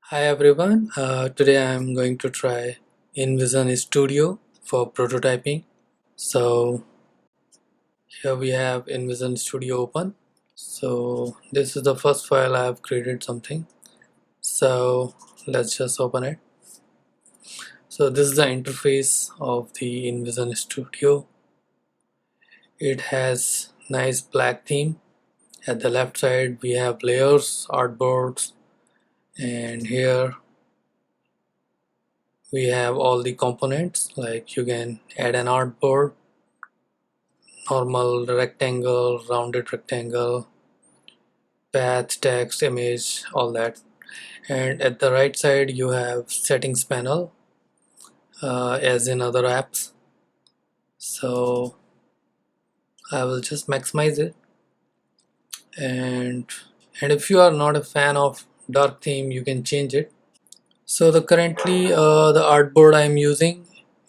Hi everyone, today I am going to try InVision Studio for prototyping. So here we have InVision Studio open. So this is the first file I have created something. So let's just open it. So this is the interface of the InVision Studio. It has nice black theme. At the left side we have layers, artboards, and here we have all the components, like you can add an artboard, normal rectangle, rounded rectangle, path, text, image, all that. And at the right side you have settings panel, as in other apps. So I will just maximize it, and if you are not a fan of dark theme, you can change it. So the currently the artboard I am using,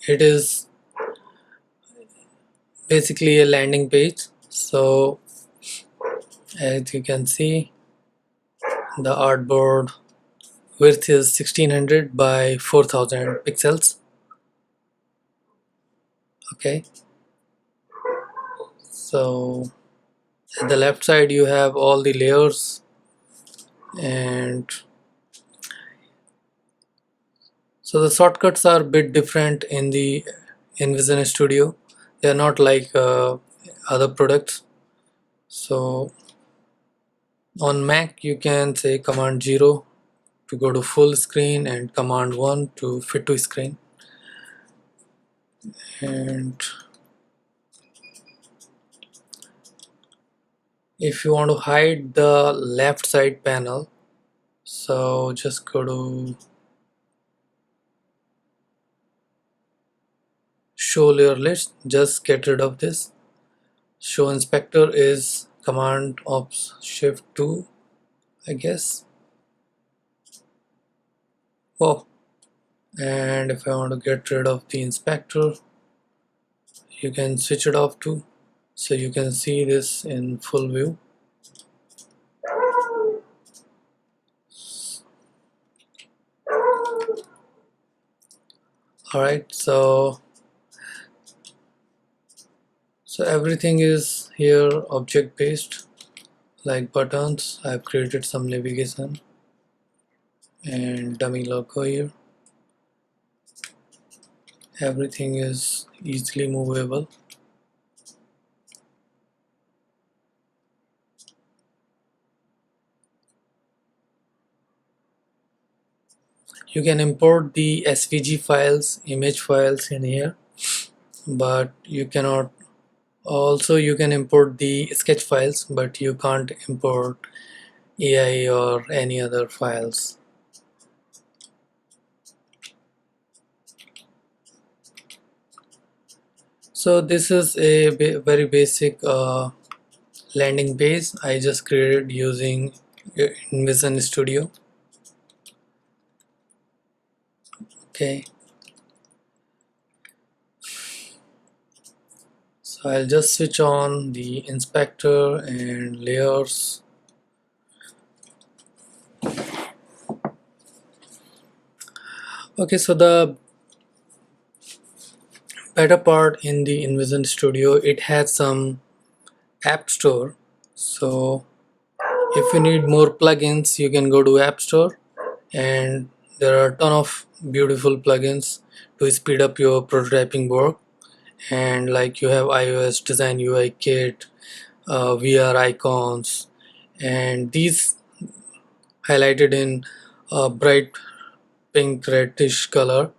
it is basically a landing page. So as you can see, the artboard width is 1600 by 4000 pixels. Okay, so at the left side you have all the layers, and so the shortcuts are a bit different in the InVision Studio. They are not like other products. So on Mac you can say command 0 to go to full screen and command 1 to fit to screen. And if you want to hide the left side panel, so just go to show layer list, just get rid of this. Show inspector is command of shift 2, I guess. Oh, and if I want to get rid of the inspector, you can switch it off too, so you can see this in full view. Alright, so everything is here object based, like buttons. I've created some navigation and dummy logo here. Everything is easily movable. You can import the SVG files, image files in here, but you cannot. Also you can import the sketch files, but you can't import AI or any other files. So this is a very basic landing page I just created using InVision Studio. Okay, so I'll just switch on the inspector and layers. Okay, so the better part in the InVision Studio, it has some app store. So if you need more plugins, you can go to App Store, and there are a ton of beautiful plugins to speed up your prototyping work. And like you have iOS Design UI Kit, VR icons, and these highlighted in bright pink reddish color.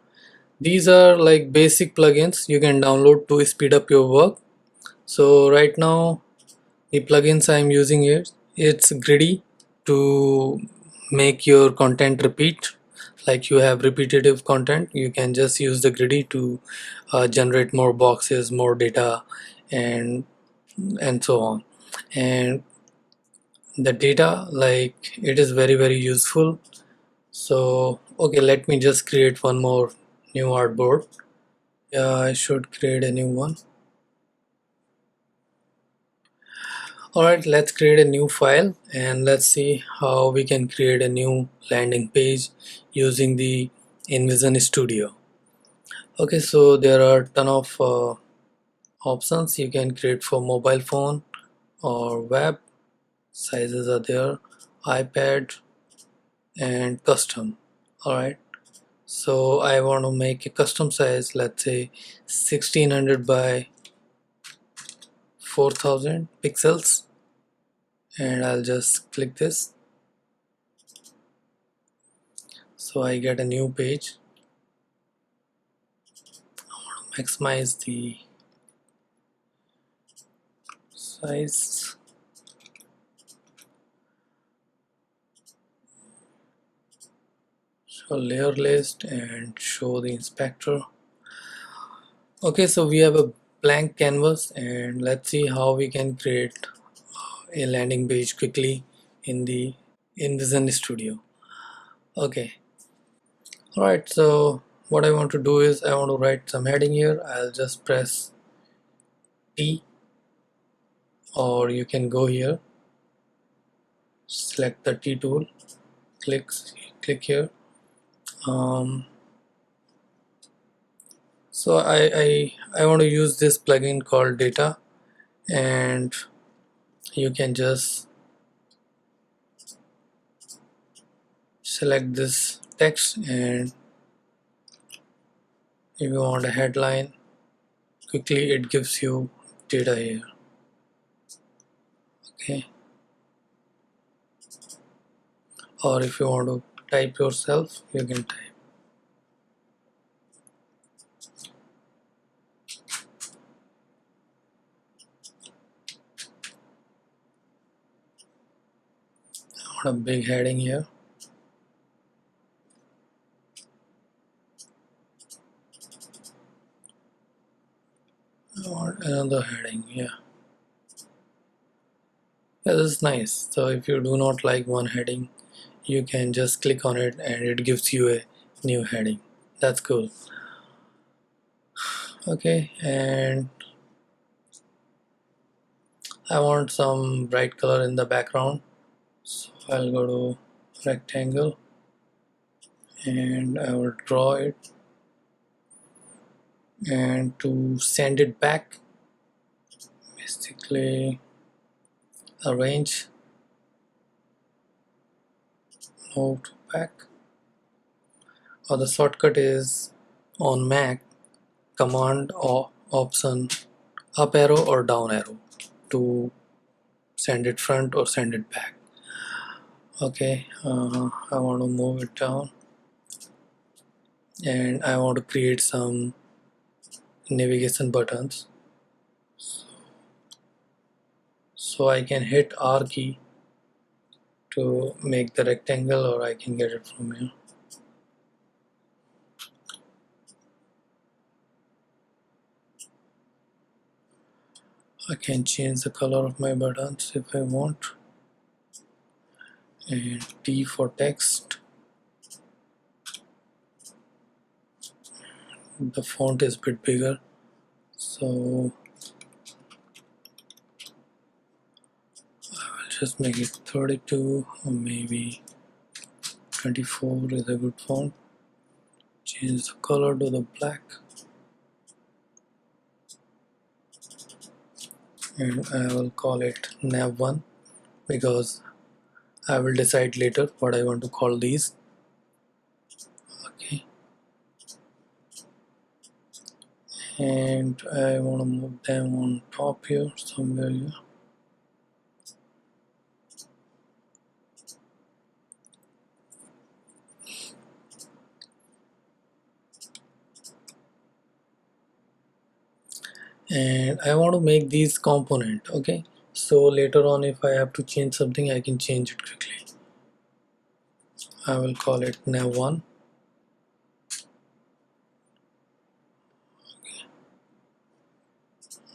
These are like basic plugins you can download to speed up your work. So right now the plugins I'm using here, it's Griddy to make your content repeat. Like you have repetitive content, you can just use the Griddy to generate more boxes, more data, and so on. And the data, like, it is very useful. So okay, let me just create one more new artboard. Yeah, I should create a new one. Alright, let's create a new file and let's see how we can create a new landing page using the InVision Studio. Okay, so there are a ton of options you can create for mobile phone or web. Sizes are there, iPad and custom. Alright, so I want to make a custom size, let's say 1600 by 4000 pixels, and I'll just click this. So I get a new page. Maximize the size, show layer list and show the inspector. Okay, so we have a blank canvas and let's see how we can create a landing page quickly in the InVision Studio. Okay, alright, so what I want to do is I want to write some heading here. I'll just press T, or you can go here, select the T tool, click here. So I want to use this plugin called Data, and you can just select this text, and if you want a headline, quickly it gives you data here. Okay, or if you want to type yourself, you can type. I want a big heading here. I want another heading. Yeah, this is nice. So if you do not like one heading, you can just click on it and it gives you a new heading. That's cool. Okay, and I want some bright color in the background, so I'll go to rectangle and I will draw it, and to send it back, basically arrange, move to back, or the shortcut is on Mac command or option up arrow or down arrow to send it front or send it back. Okay, I want to move it down and I want to create some navigation buttons, so I can hit R key to make the rectangle, or I can get it from here. I can change the color of my buttons if I want, and T for text. The font is a bit bigger, so I'll just make it 32 or maybe 24 is a good font. Change the color to the black, and I will call it nav1 because I will decide later what I want to call these. Okay, and I want to move them on top here somewhere here. And I want to make these component. Okay, so later on if I have to change something, I can change it quickly. I will call it nav1.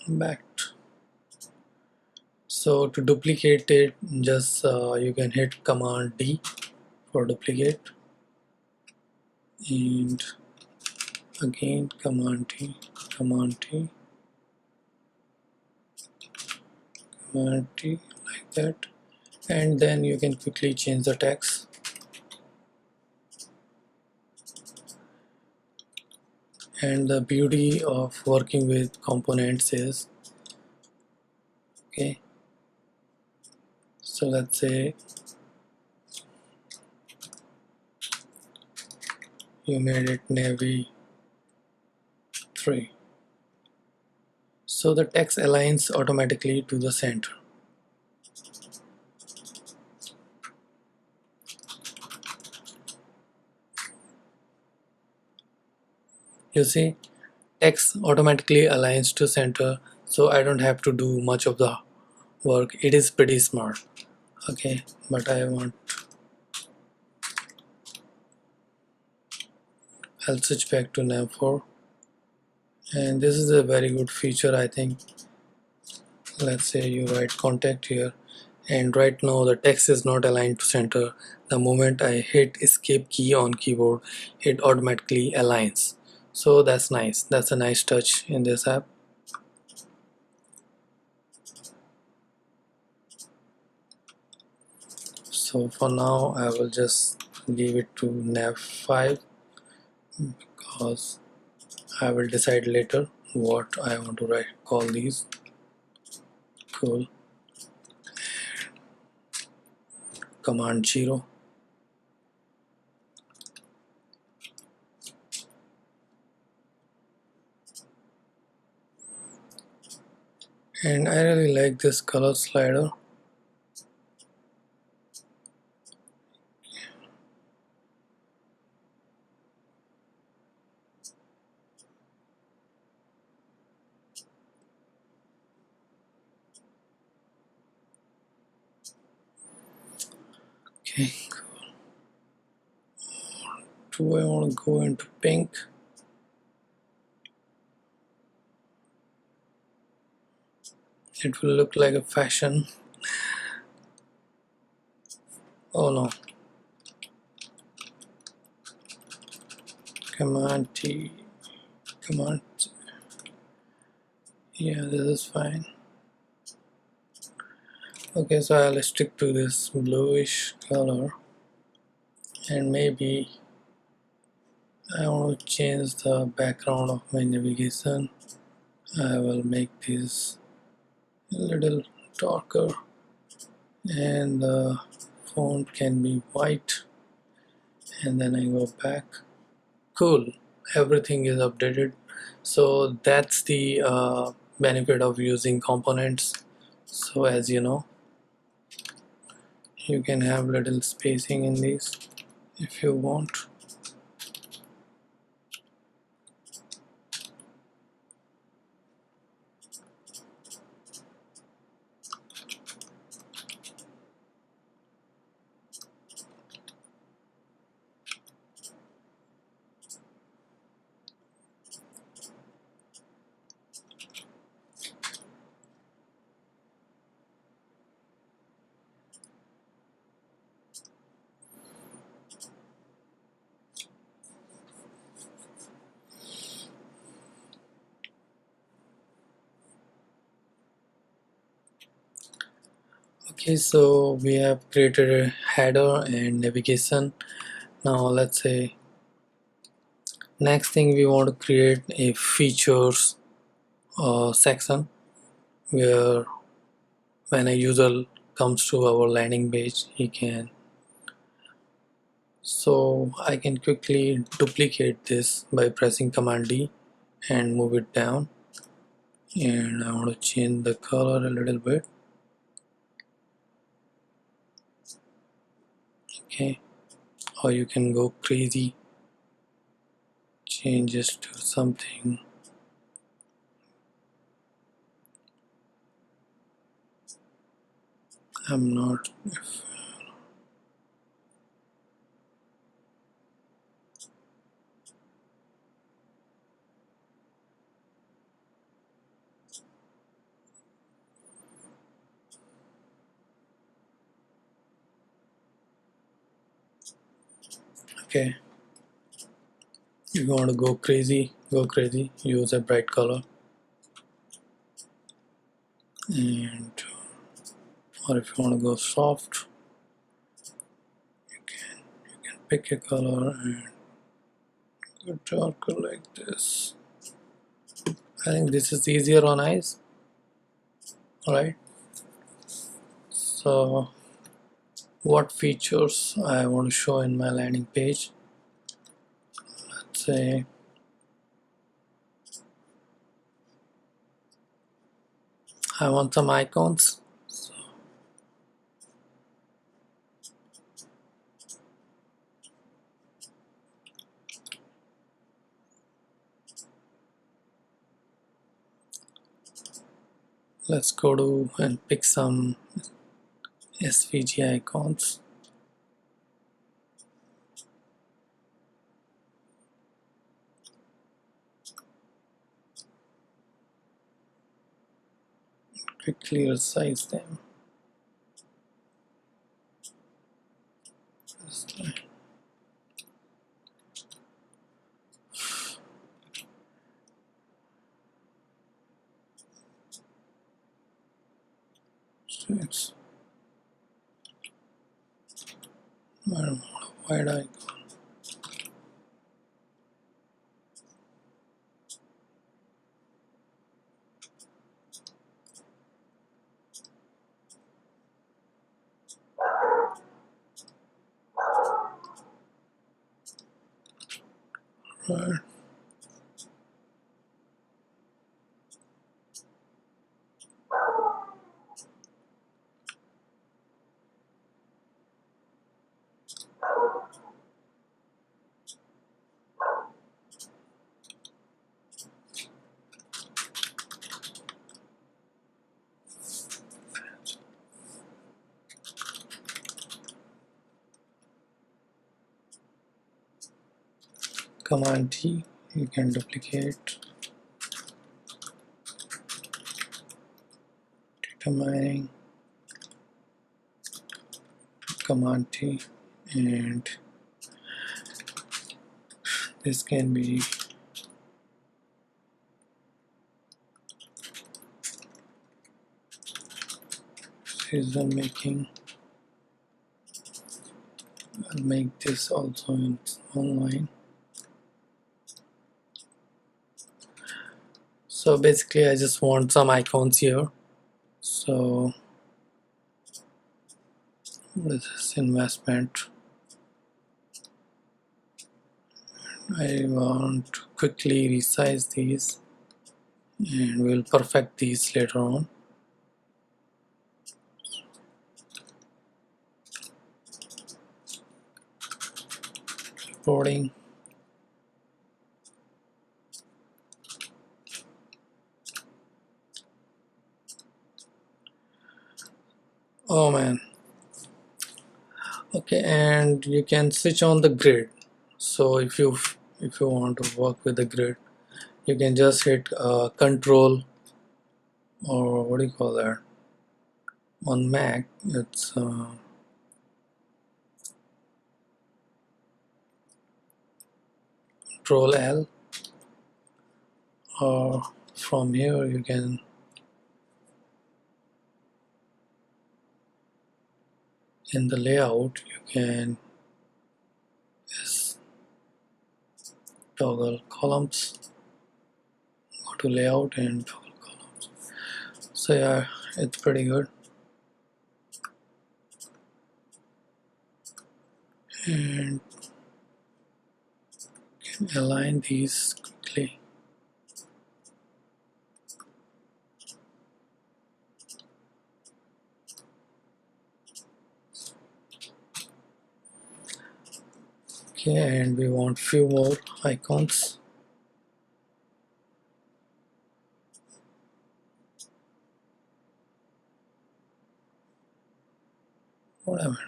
Back. So to duplicate it, just you can hit command D for duplicate, and again command T, command T, Command T like that, and then you can quickly change the text. And the beauty of working with components is, okay, so let's say you made it navy 3, so the text aligns automatically to the center. You see, text automatically aligns to center, so I don't have to do much of the work. It is pretty smart. Okay, but I'll switch back to nav 4, and this is a very good feature, I think. Let's say you write contact here, and right now the text is not aligned to center. The moment I hit escape key on keyboard, it automatically aligns. So that's nice. That's a nice touch in this app. So for now I will just leave it to nav 5 because I will decide later what I want to call these. Cool. Command 0. And I really like this color slider. Okay, do I want to go into pink? It will look like a fashion. Oh no. Command T. Command T. Yeah, this is fine. Okay, so I'll stick to this bluish color, and maybe I want to change the background of my navigation. I will make this a little darker, and the font can be white, and then I go back. Cool, everything is updated. So that's the benefit of using components. So as you know, you can have little spacing in these if you want. Okay, so we have created a header and navigation. Now let's say next thing we want to create a features section where when a user comes to our landing page, he can. So I can quickly duplicate this by pressing Command D and move it down, and I want to change the color a little bit. Okay, or you can go crazy, change this to something. I'm not. Okay, if you want to go crazy, use a bright color. And or if you want to go soft, you can pick a color and go darker like this. I think this is easier on eyes. Alright, so what features I want to show in my landing page. Let's say I want some icons. So let's go to and pick some SVG icons. Quickly resize them. Just like so it's I don't want a wide icon. Right. Command T, you can duplicate data mining. Command T, and this can be decision making. I'll make this also in online. So basically I just want some icons here. So this is investment. I want to quickly resize these and we'll perfect these later on. Reporting. Oh man. Okay, and you can switch on the grid. So if you want to work with the grid, you can just hit control, or what do you call that on Mac, it's control L, or from here you can in the layout you can just toggle columns, go to layout and toggle columns. So yeah, it's pretty good. And can align these quickly. Okay, and we want few more icons. Whatever.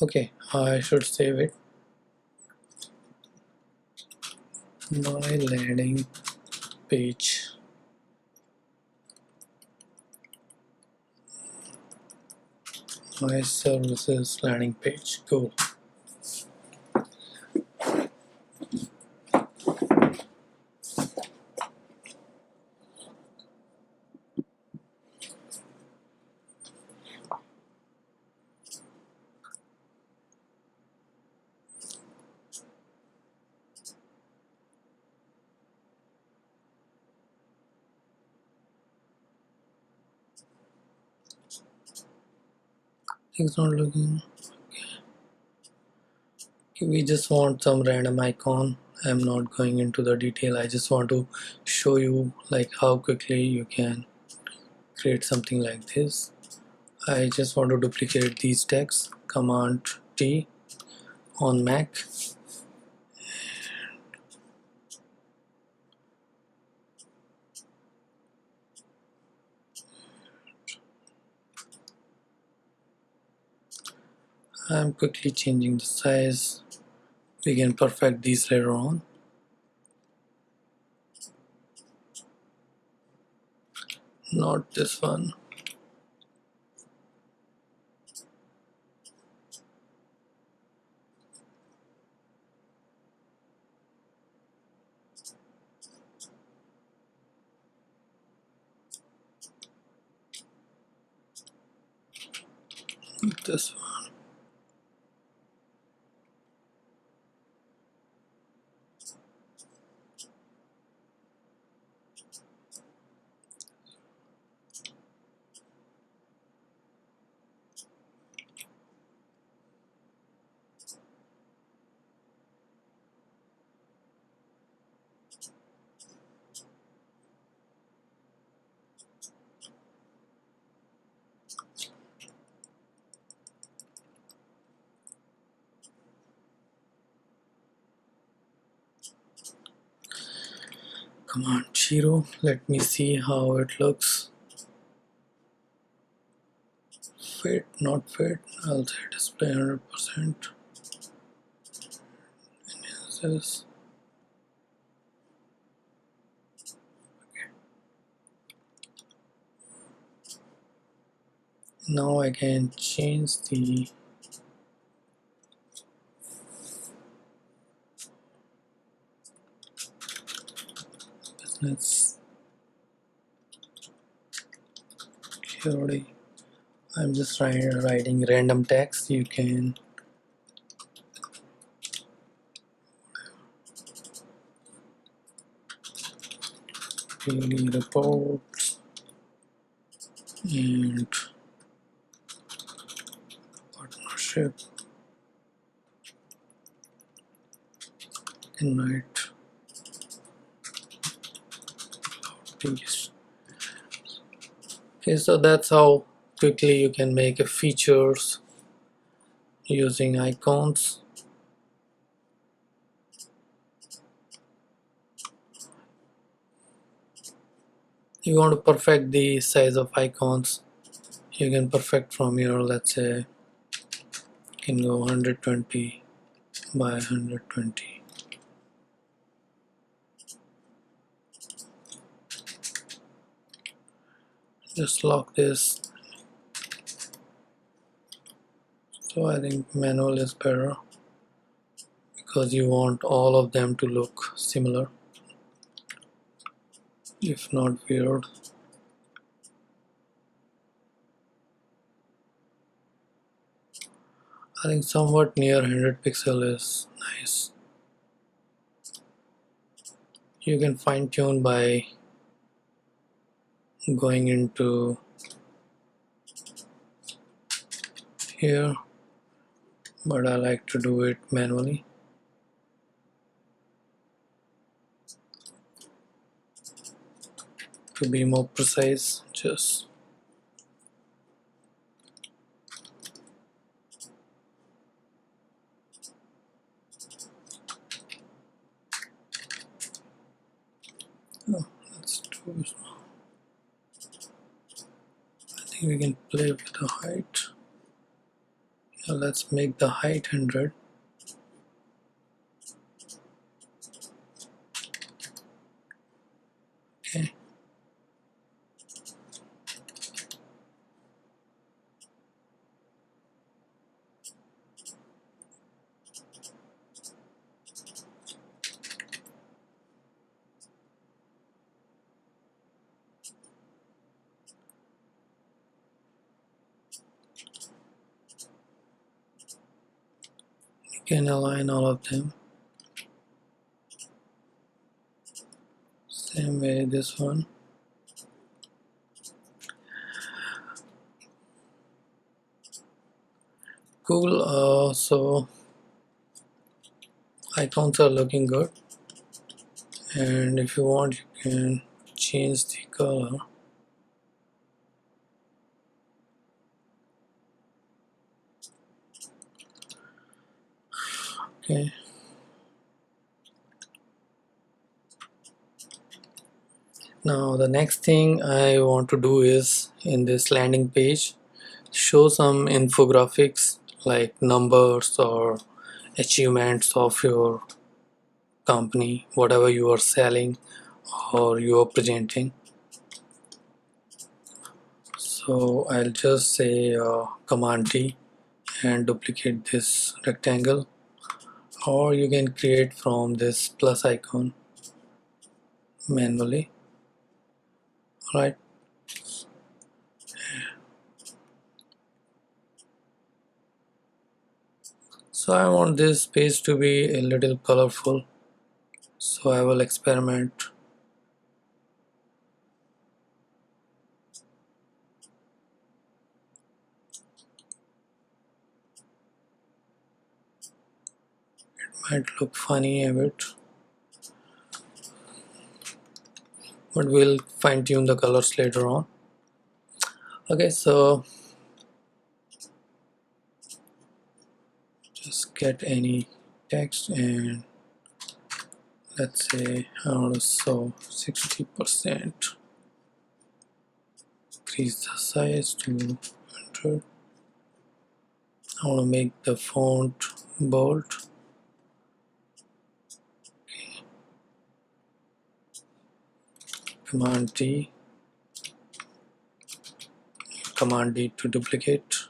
Okay, I should save it. My landing page. My services landing page. Cool. It's not looking. We just want some random icon. I'm not going into the detail. I just want to show you like how quickly you can create something like this. I just want to duplicate these texts. Command T on Mac. I'm quickly changing the size. We can perfect these later on. Not this one. This one. Command 0. Let me see how it looks. Fit, not fit. I'll say display 100%. This. Now I can change the business security. I'm just writing random text. You can daily reports and partnership. Can write these. Okay, so that's how quickly you can make a features using icons. You want to perfect the size of icons, you can perfect from here. Let's say you can go 120 by 120. Just lock this. So I think manual is better because you want all of them to look similar, if not weird. I think somewhat near 100 pixel is nice. You can fine tune by going into here, but I like to do it manually. To be more precise, just that's too small. I think we can play with the height. Yeah, let's make the height 100. Okay. You can align all of them. Same way this one. Cool. So icons are looking good, and if you want you can change the color. Okay, now the next thing I want to do is in this landing page show some infographics like numbers or achievements of your company, whatever you are selling or you are presenting. So I'll just say Command T and duplicate this rectangle, or you can create from this plus icon manually. Alright, so I want this page to be a little colorful, so I will experiment. Might look funny a bit, but we'll fine tune the colors later on. Okay, so just get any text and let's say I want to show 60%, increase the size to 100. I want to make the font bold. Command D, Command D to duplicate.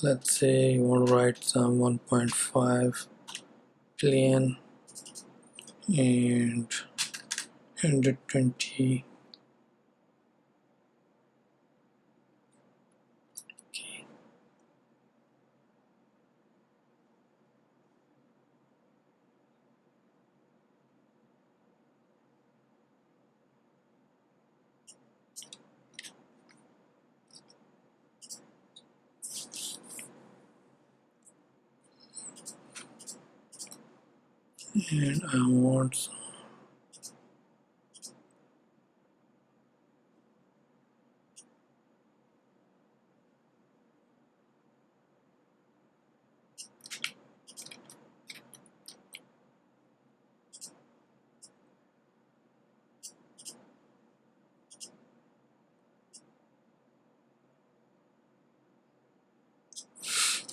Let's say you want to write some 1.5 billion and 120. And I want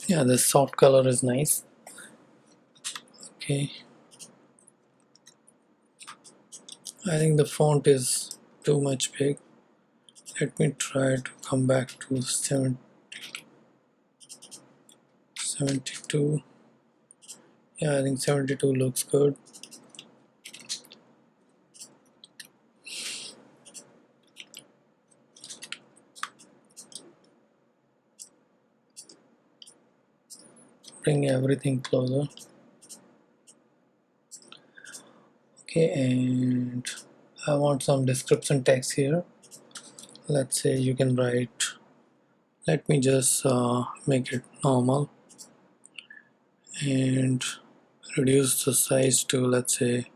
yeah, this soft color is nice. Okay, I think the font is too much big. Let me try to come back to 72. Yeah, I think 72 looks good. Bring everything closer. Okay, and I want some description text here. Let's say you can write, let me just make it normal and reduce the size to let's say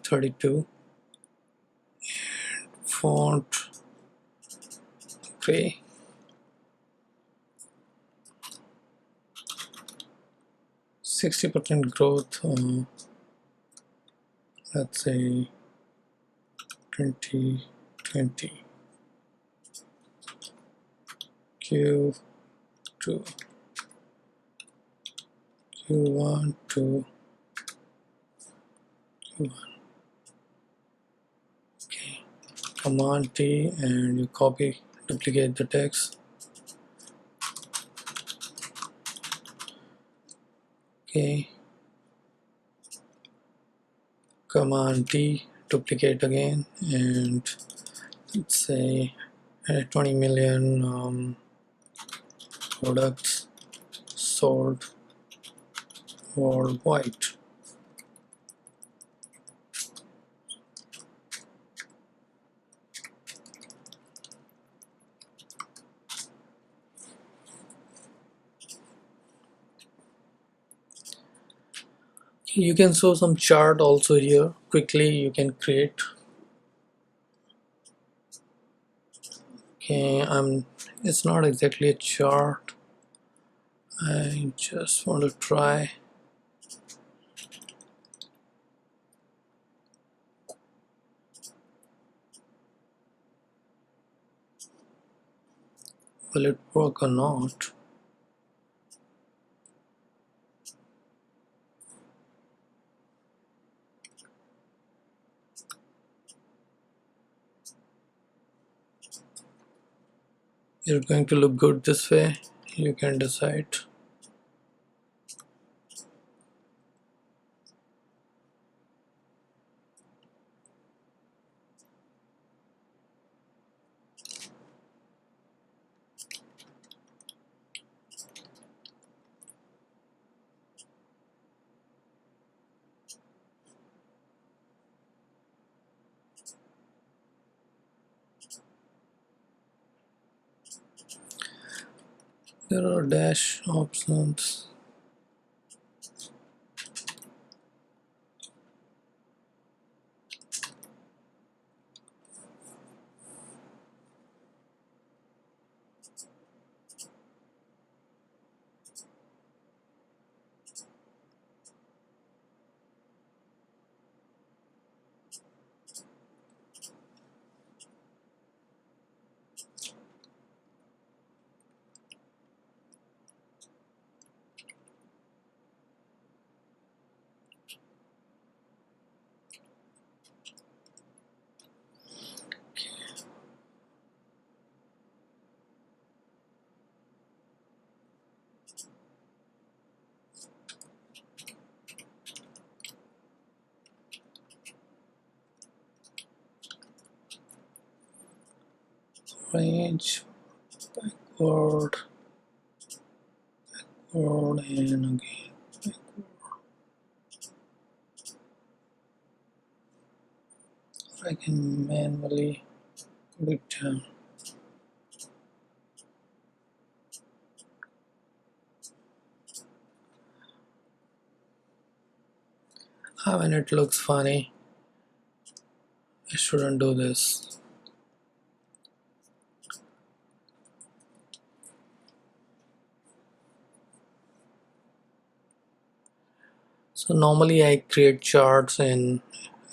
32. Font gray. %60 growth. Let's say 2020. Q2, Q1 to Q1. Okay. Command T and you copy, duplicate the text. Okay. Command T, duplicate again, and let's say 20 million products sold worldwide. You can show some chart also here. Quickly you can create. Okay, it's not exactly a chart. I just want to try. Will it work or not? Is it going to look good this way? You can decide. There are dash options. Range, backward, forward, and again. I can manually put it down. When it looks funny, I shouldn't do this. So normally I create charts in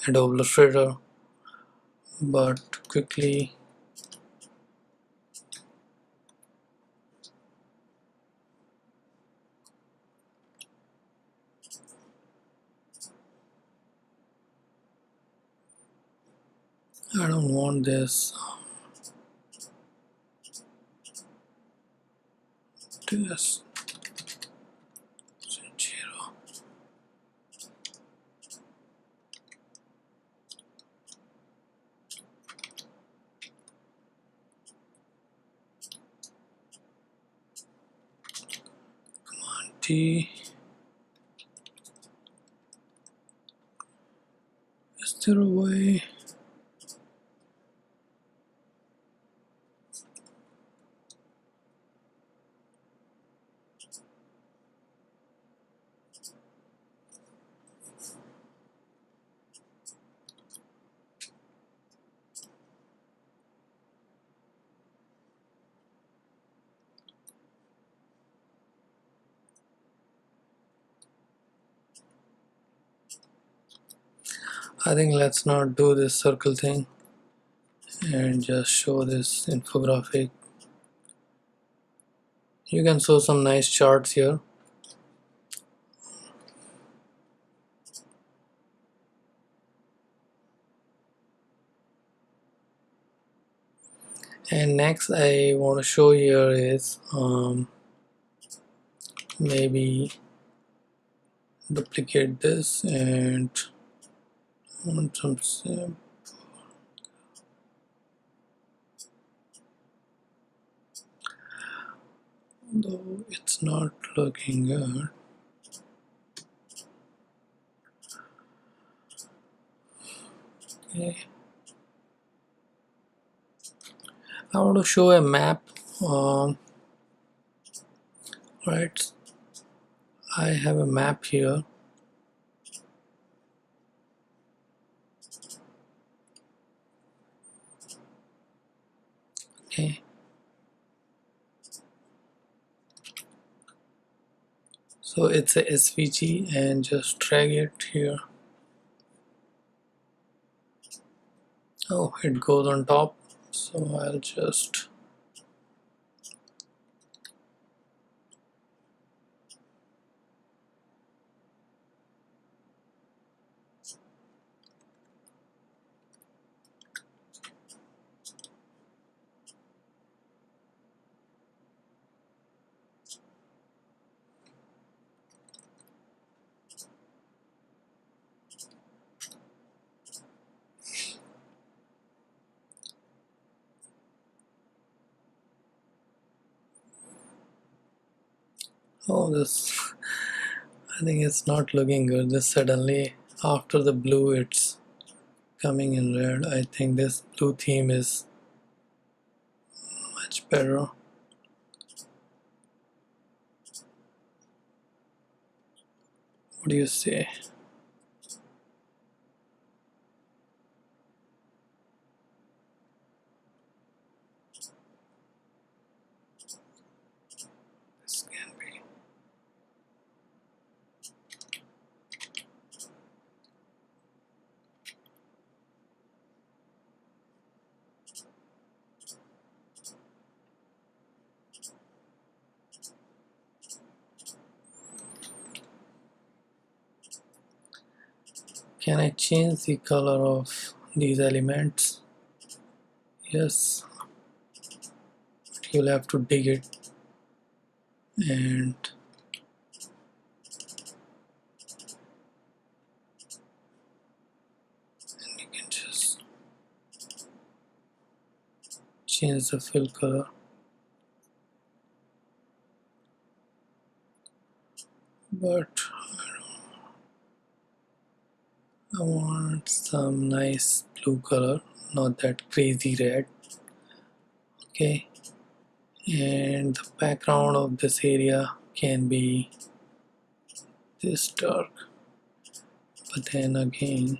Adobe Illustrator, but quickly I don't want this. This 0. T. Is there a way? I think let's not do this circle thing and just show this infographic. You can show some nice charts here. And next I want to show here is maybe duplicate this and want some simple. Though it's not looking good. Okay. I want to show a map. Right, I have a map here. Okay, so it's a SVG and just drag it here. Oh, it goes on top, so I'll just oh, this, I think it's not looking good. This suddenly, after the blue, it's coming in red. I think this blue theme is much better. What do you say? This can be. Can I change the color of these elements? Yes, you'll have to dig it, and you can just change the fill color. But I want some nice blue color, not that crazy red. Okay, and the background of this area can be this dark, but then again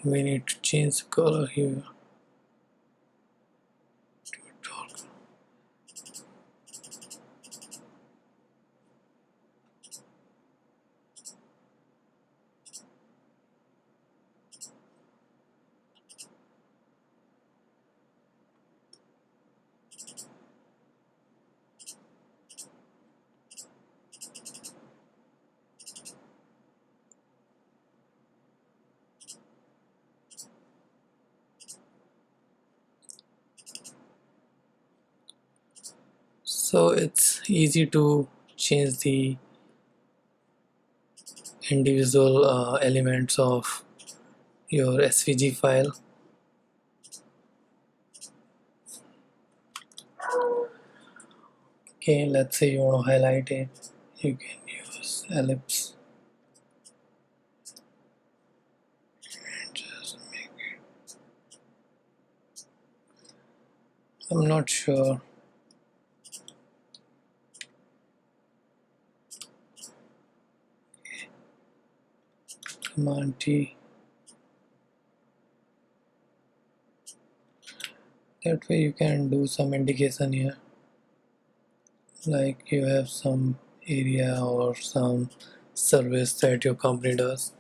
we need to change the color here to dark. So it's easy to change the individual elements of your SVG file. Okay, let's say you want to highlight it, you can use ellipse and just make it. I'm not sure. Command T. That way you can do some indication here, like you have some area or some service that your company does.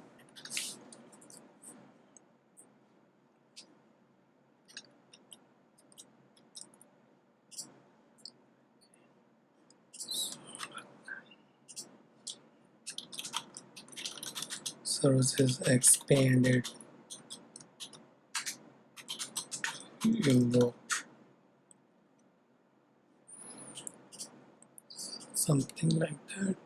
Services expanded Europe, something like that.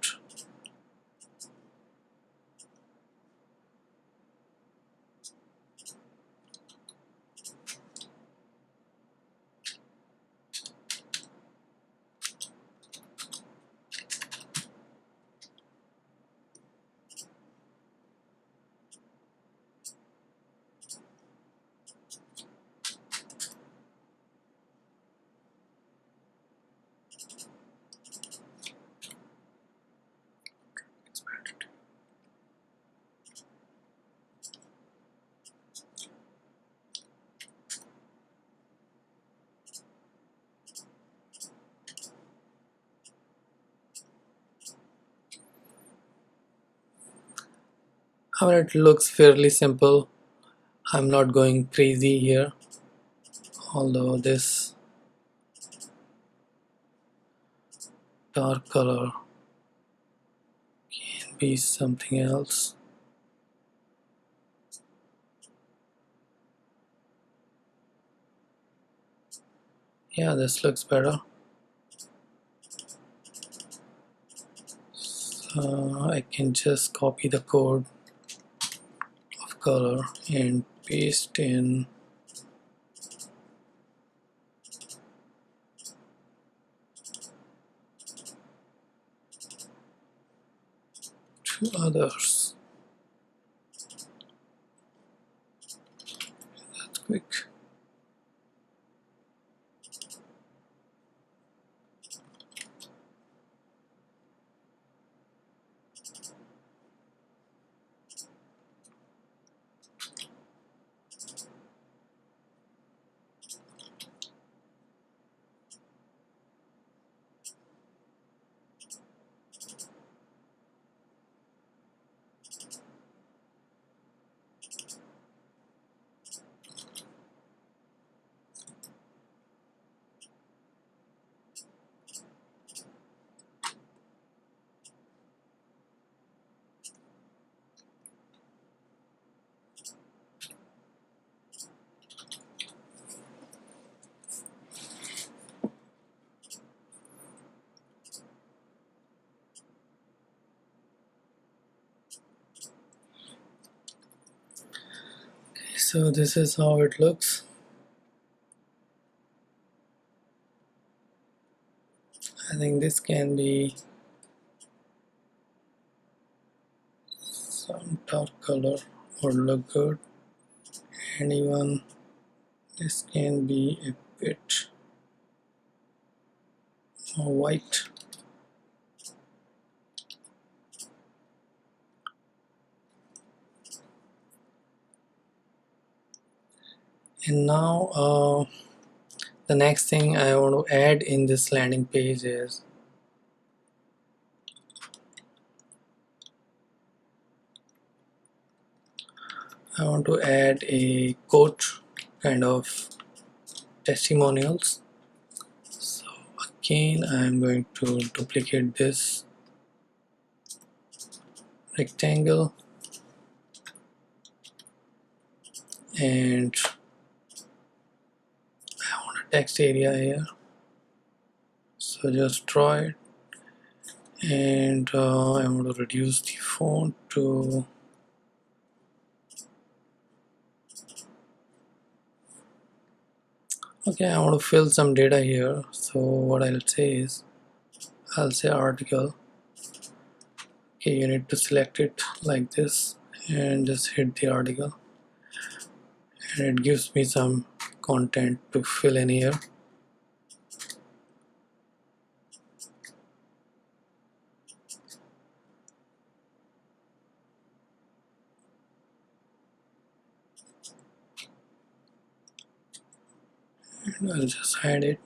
However, it looks fairly simple. I'm not going crazy here, although this dark color can be something else. Yeah, this looks better. So I can just copy the code of color and paste in to others. That's quick. So this is how it looks. I think this can be some dark color would look good, and even this can be a bit more white. And now the next thing I want to add in this landing page is I want to add a quote kind of testimonials. So again, I'm going to duplicate this rectangle and I want a text area here. So just draw it, and I want to reduce the font to okay. I want to fill some data here. So what I'll say is I'll say article. Okay, you need to select it like this and just hit the article, and it gives me some content to fill in here. And I'll just hide it.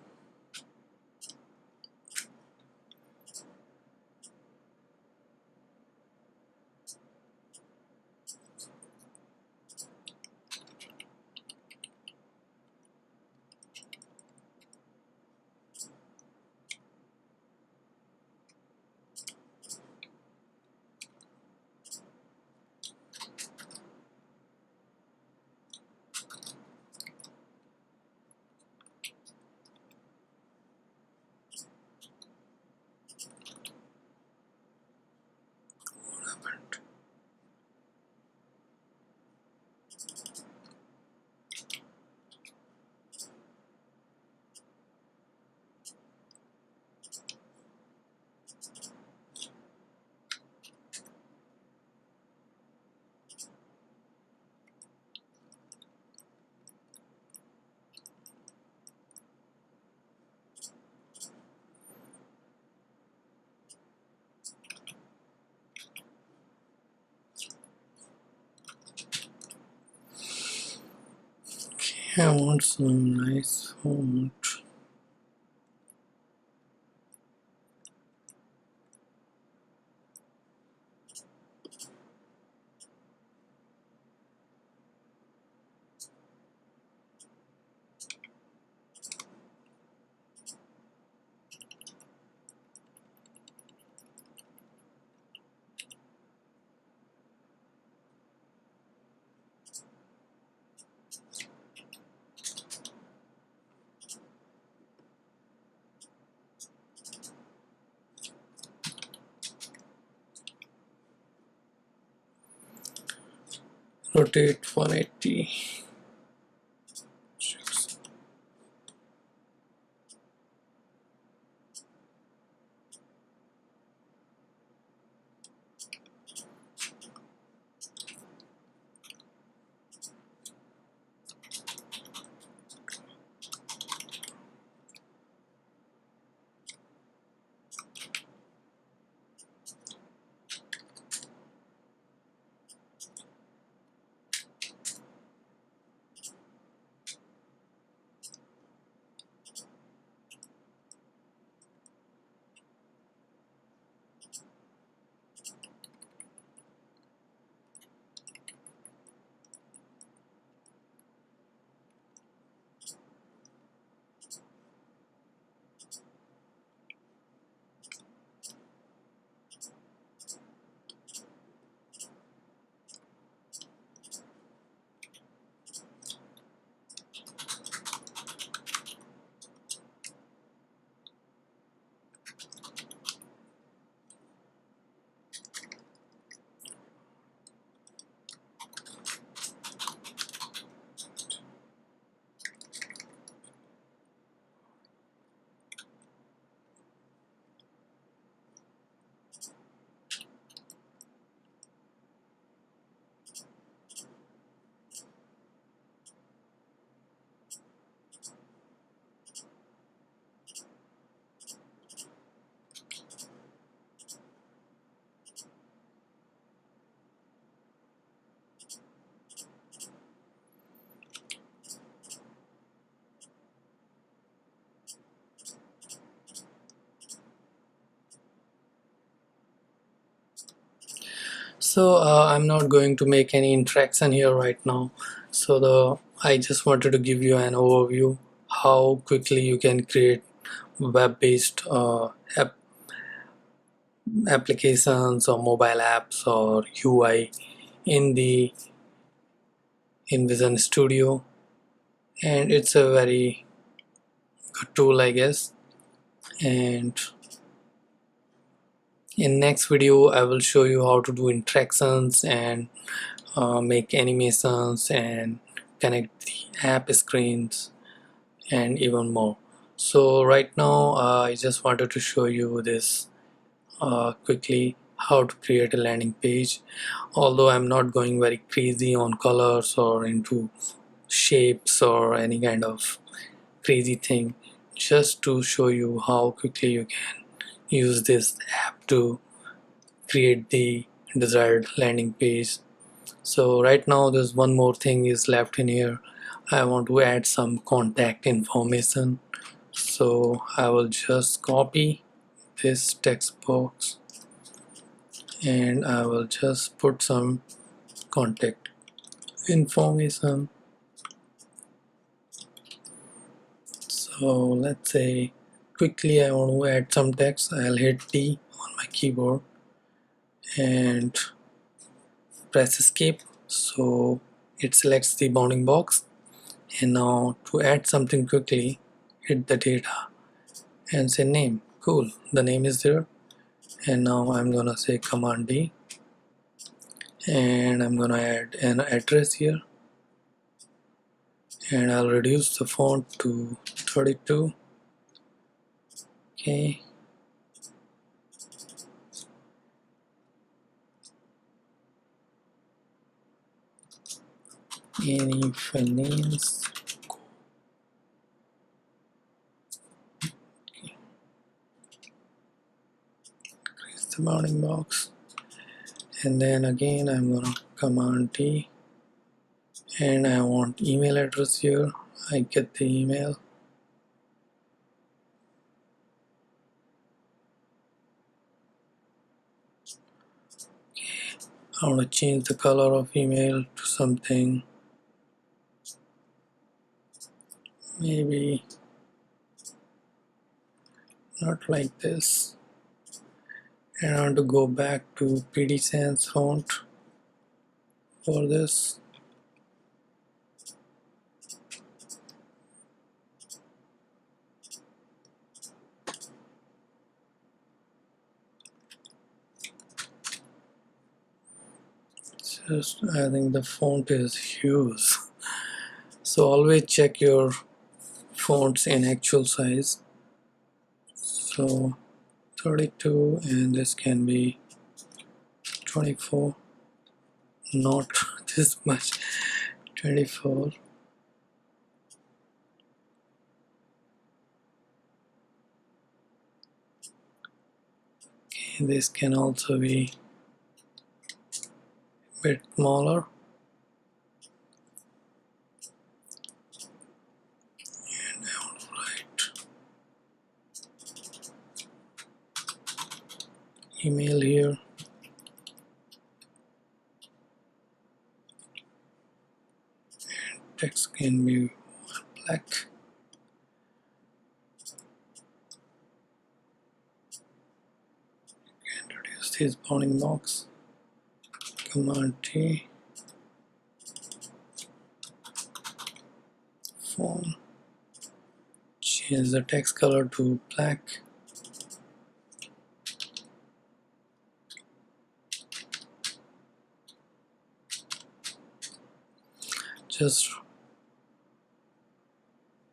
Okay, I want some nice font. rotate 180. So I'm not going to make any interaction here right now. So I just wanted to give you an overview how quickly you can create web-based applications or mobile apps or UI in the InVision Studio, and it's a very good tool, I guess. And in next video I will show you how to do interactions and make animations and connect the app screens and even more. So right now I just wanted to show you this quickly how to create a landing page, although I'm not going very crazy on colors or into shapes or any kind of crazy thing, just to show you how quickly you can use this app to create the desired landing page. So right now there's one more thing is left in here. I want to add some contact information, so I will just copy this text box and I will just put some contact information. So let's say quickly I want to add some text. I'll hit T on my keyboard and press escape, so it selects the bounding box. And now to add something quickly, hit the data and say name. Cool, the name is there. And now I'm gonna say command D and I'm gonna add an address here, and I'll reduce the font to 32. Okay, any finance, increase the bounding box, and then again I'm gonna command D and I want email address here. I get the email. I want to change the color of email to something maybe not like this, and I want to go back to PD Sans font for this. Just I think the font is huge, so always check your fonts in actual size. So 32, and this can be 24, not this much, 24. Okay, this can also be a bit smaller. And I will write email here. Text can be black. Introduce this bounding box. Command T. Font. Change the text color to black. Just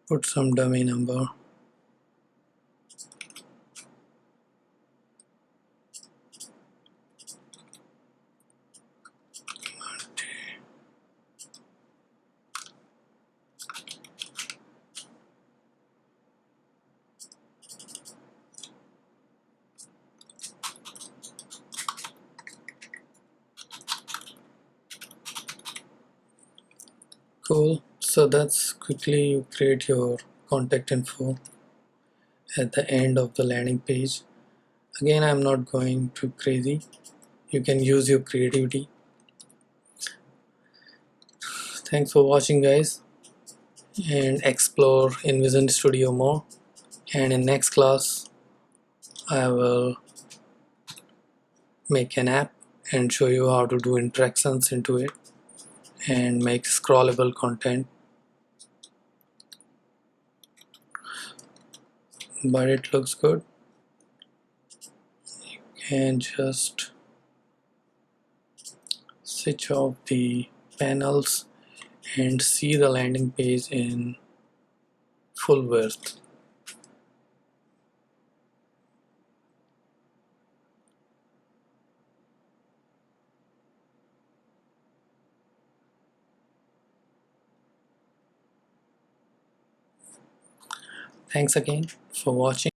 put some dummy number. Cool. So that's quickly you create your contact info at the end of the landing page. Again, I'm not going too crazy. You can use your creativity. Thanks for watching, guys, and explore InVision Studio more. And in next class, I will make an app and show you how to do interactions into it and make scrollable content. But it looks good. You can just switch off the panels and see the landing page in full width. Thanks again for watching.